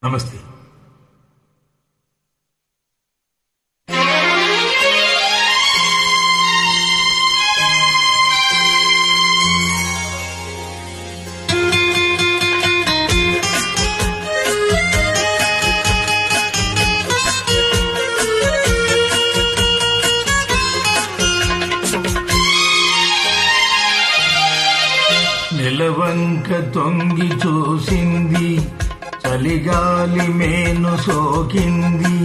నమస్తే. నెలవంక తొంగి చూసింది, చలిగాలి మేను సోకింది,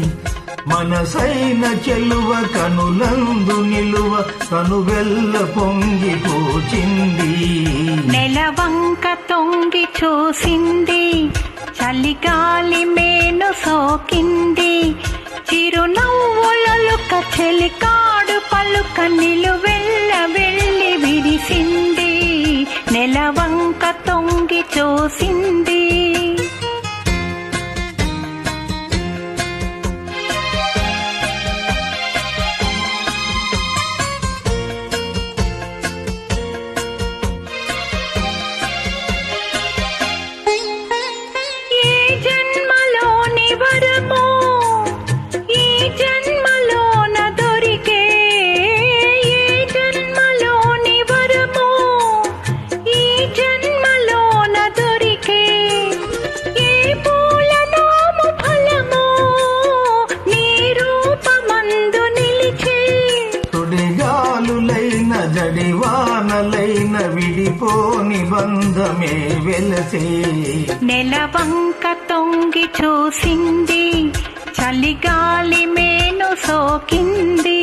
మనసైన చెలువ కనులందు నిలువ కనువెల్ల పొంగి పోచింది. నెలవంక తొంగి చూసింది, చలిగాలి మేను సోకింది, చిరునవ్వులలుక చెలికాడు పలుక నిలువెల్ల వెళ్ళి విరిసింది. నెలవంక తొంగి చూసింది. జడివానలైన విడిపోని బంధమే వెలసే. నెలవంక తొంగి చూసింది, చలిగాలి మేను సోకింది.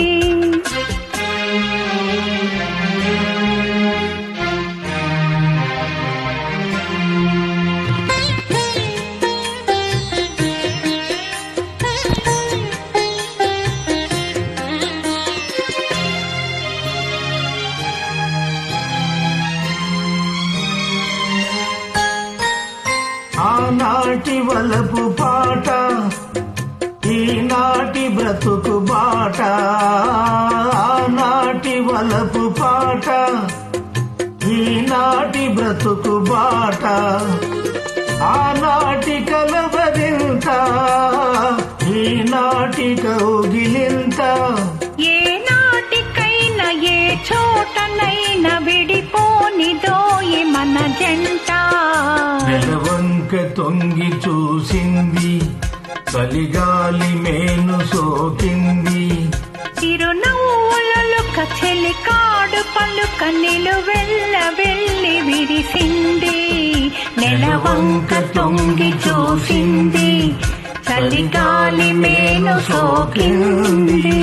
ఆనాటి వలపు పాట, ఈనాటి బ్రతుకు బాట. ఆనాటి వలపు పాట, ఈనాటి బ్రతుకు బాట. ఆనాటి కలవరింత, ఈనాటి కౌగిలింత. ఏ నాటికైనా ఏ చోటనైనా విడిపోనిదోయి మన జంట. నెలవంక తొంగి చూసింది, చలిగాలి మేను సోకింది, చిరునవ్వులలుక చెలికాడు పలుక నిలువెల్ల వెళ్ళి విరిసింది. నెలవంక తొంగి చూసింది, చలిగాలి మేను సోకింది.